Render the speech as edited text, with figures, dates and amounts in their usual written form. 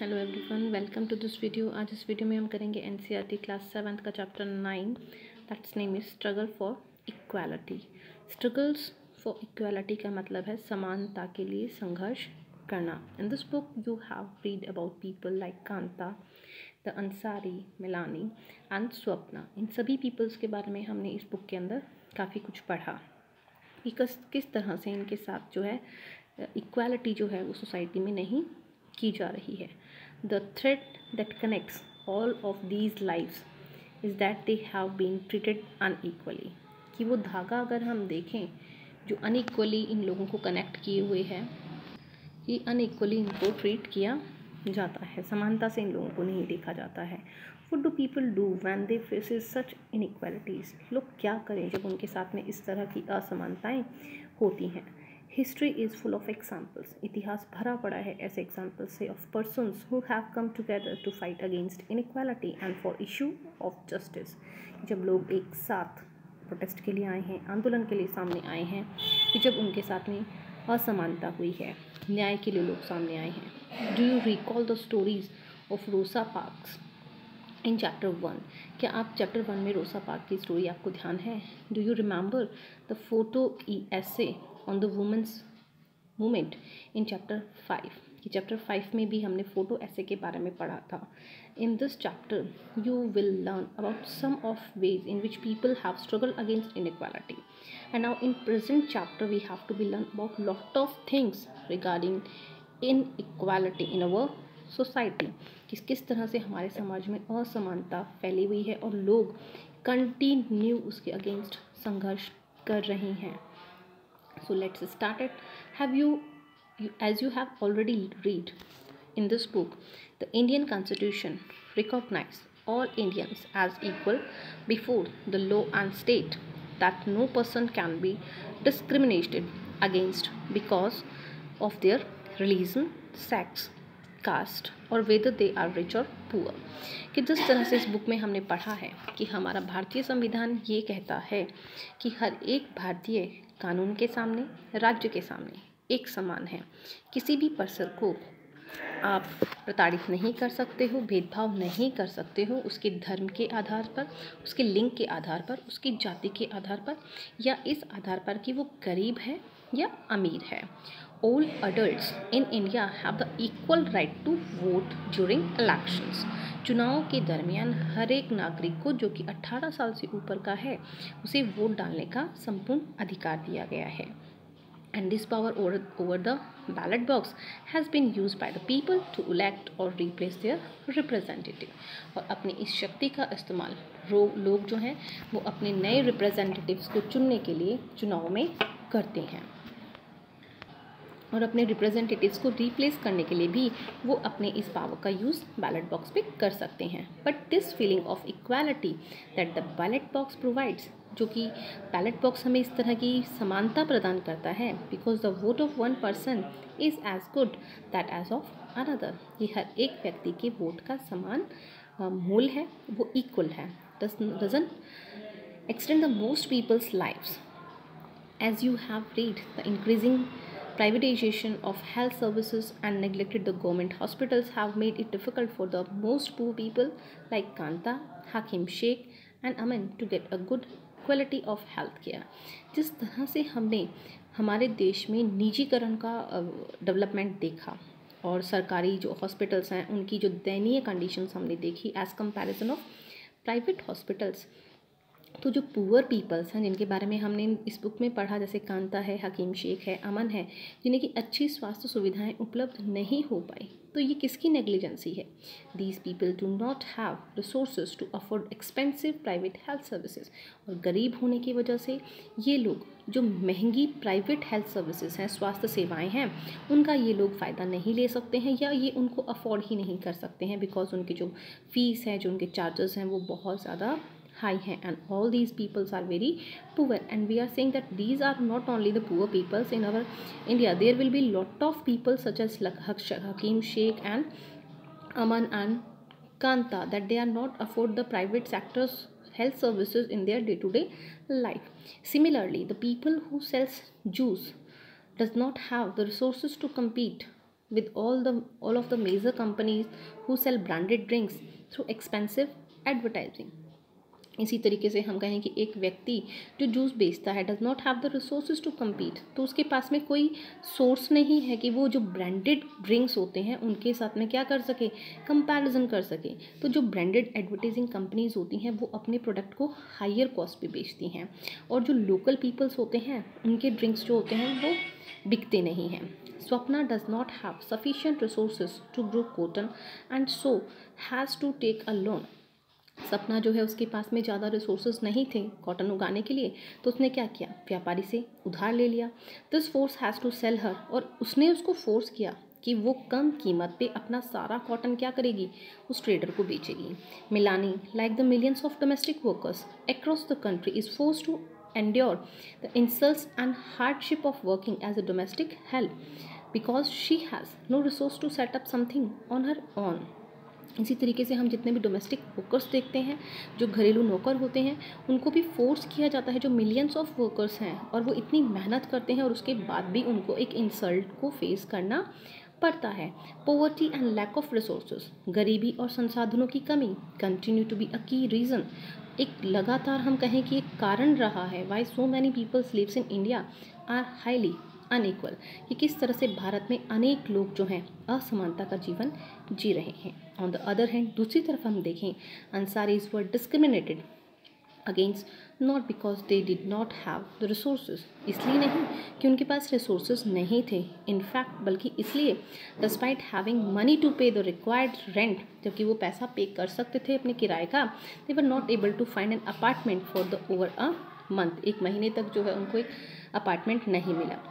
Hello everyone, welcome to this video. आज इस video में हम करेंगे एनसीईआरटी क्लास 7 का chapter 9, that's name is struggle for equality. Struggles for equality का मतलब है समानता के लिए संघर्ष करना। In this book you have read about people like Kanta, the Ansari, Melanie and Swapna. इन सभी पीपल्स के बारे में हमने इस बुक के अंदर काफ़ी कुछ पढ़ा कि किस तरह से इनके साथ जो है इक्वालिटी जो है वो सोसाइटी में नहीं की जा रही है। The thread that connects all of these lives is that they have been treated unequally. कि वो धागा अगर हम देखें जो अनइक्वली इन लोगों को कनेक्ट किए हुए है, कि अनइक्वली इनको ट्रीट किया जाता है, समानता से इन लोगों को नहीं देखा जाता है। What do people do when they faces such inequalities? लोग क्या करें जब उनके साथ में इस तरह की असमानताएं होती हैं। History is full of examples. इतिहास भरा पड़ा है ऐसे एग्जाम्पल्स से of persons who have come together to fight against inequality and for issue of justice. जब लोग एक साथ प्रोटेस्ट के लिए आए हैं, आंदोलन के लिए सामने आए हैं, कि जब उनके साथ में असमानता हुई है, न्याय के लिए लोग सामने आए हैं। Do you recall the stories of Rosa Parks in chapter 1? क्या आप चैप्टर 1 में रोसा पार्क की स्टोरी आपको ध्यान है? Do you remember the photo essay on the women's movement in chapter 5? कि चैप्टर 5 में भी हमने फोटो ऐसे के बारे में पढ़ा था। In this chapter you will learn about some of ways in which people have struggle against inequality. And now in present chapter we have to be learn about lot of things regarding inequality in our society. किस तरह से हमारे समाज में असमानता फैली हुई है और लोग कंटिन्यू उसके अगेंस्ट संघर्ष कर रहे हैं। So let's start it. As you have already read in this book, the Indian Constitution recognizes all Indians as equal before the law and state, that no person can be discriminated against because of their religion, sex, caste और whether they are rich or poor। कि जिस तरह से इस book में हमने पढ़ा है कि हमारा भारतीय संविधान ये कहता है कि हर एक भारतीय कानून के सामने, राज्य के सामने एक समान है। किसी भी पर्सन को आप प्रताड़ित नहीं कर सकते हो, भेदभाव नहीं कर सकते हो उसके धर्म के आधार पर, उसके लिंग के आधार पर, उसकी जाति के आधार पर, या इस आधार पर कि वो गरीब है या अमीर है। All adults in India have the equal right to vote during elections। चुनाव के दरमियान हर एक नागरिक को जो कि 18 साल से ऊपर का है उसे वोट डालने का संपूर्ण अधिकार दिया गया है। And this power over the ballot box has been used by the people to elect or replace their representative। और अपनी इस शक्ति का इस्तेमाल लोग जो हैं वो अपने नए रिप्रेजेंटेटिव्स को चुनने के लिए चुनाव में करते हैं, और अपने रिप्रेजेंटेटिव्स को रिप्लेस करने के लिए भी वो अपने इस पावर का यूज़ बैलेट बॉक्स पे कर सकते हैं। But this feeling of equality that the ballot box provides, जो कि बैलेट बॉक्स हमें इस तरह की समानता प्रदान करता है, because the vote of one person is as good that as of another. ये हर एक व्यक्ति के वोट का समान मूल है, वो इक्वल है, doesn't extend the most people's lives. As you have read, the increasing privatization of health services and neglected the government hospitals have made it difficult for the most poor people like Kanta, Hakim Sheikh and Aman to get a good quality of health care। जिस तरह से हमने हमारे देश में निजीकरण का development देखा और सरकारी जो हॉस्पिटल्स हैं उनकी जो दयनीय कंडीशंस हमने देखी as comparison of private hospitals, तो जो पुअर पीपल्स हैं जिनके बारे में हमने इस बुक में पढ़ा, जैसे कांता है, हकीम शेख है, अमन है, जिन्हें की अच्छी स्वास्थ्य सुविधाएं उपलब्ध नहीं हो पाई, तो ये किसकी नेग्लिजेंसी है? These people do not have resources to afford expensive private health services. और गरीब होने की वजह से ये लोग जो महंगी प्राइवेट हेल्थ सर्विसेज हैं, स्वास्थ्य सेवाएं हैं, उनका ये लोग फ़ायदा नहीं ले सकते हैं या ये उनको अफोर्ड ही नहीं कर सकते हैं, बिकॉज उनकी जो फीस है, जो उनके चार्जेस हैं वो बहुत ज़्यादा high hai, and all these peoples are very poor। And we are saying that these are not only the poor peoples in our India, there will be lot of people such as Hakim Sheikh and Aman and Kanta, that they are not afford the private sector's health services in their day-to-day life। Similarly, the people who sells juice does not have the resources to compete with all of the major companies who sell branded drinks through expensive advertising. इसी तरीके से हम कहें कि एक व्यक्ति जो juice बेचता है does not have the resources to compete, तो उसके पास में कोई सोर्स नहीं है कि वो जो ब्रांडेड ड्रिंक्स होते हैं उनके साथ में क्या कर सके, कंपैरिजन कर सके। तो जो ब्रांडेड एडवर्टाइजिंग कंपनीज होती हैं वो अपने प्रोडक्ट को हायर कॉस्ट पे बेचती हैं, और जो लोकल पीपल्स होते हैं उनके ड्रिंक्स जो होते हैं वो बिकते नहीं हैं। Swapna does not have sufficient resources to grow cotton and so has to take a loan. Sapna जो है उसके पास में ज़्यादा रिसोर्सेज नहीं थे कॉटन उगाने के लिए, तो उसने क्या किया, व्यापारी से उधार ले लिया। This force has to sell her, और उसने उसको फोर्स किया कि वो कम कीमत पे अपना सारा कॉटन क्या करेगी, उस ट्रेडर को बेचेगी। Melanie like the millions of domestic workers across the country is force to endure the insults and hardship of working as a domestic help because she has no resource to set up something on her own. इसी तरीके से हम जितने भी domestic workers देखते हैं, जो घरेलू नौकर होते हैं, उनको भी फोर्स किया जाता है, जो मिलियंस ऑफ वर्कर्स हैं, और वो इतनी मेहनत करते हैं और उसके बाद भी उनको एक इंसल्ट को फेस करना पड़ता है। Poverty and lack of resources, गरीबी और संसाधनों की कमी कंटिन्यू टू बी अ की रीज़न, एक लगातार हम कहें कि एक कारण रहा है why so many people's lives in India are highly unequal, कि किस तरह से भारत में अनेक लोग जो हैं असमानता का जीवन जी रहे हैं। ऑन द अदर हैंड दूसरी तरफ हम देखें, Ansaris were discriminated against not because they did not have the resources, इसलिए नहीं कि उनके पास रिसोर्सेज नहीं थे, इनफैक्ट बल्कि इसलिए डिस्पाइट हैविंग मनी टू पे द रिक्वायर्ड रेंट, जबकि वो पैसा पे कर सकते थे अपने किराए का, they were not able to find an apartment for the over a month, एक महीने तक जो है उनको एक अपार्टमेंट नहीं मिला।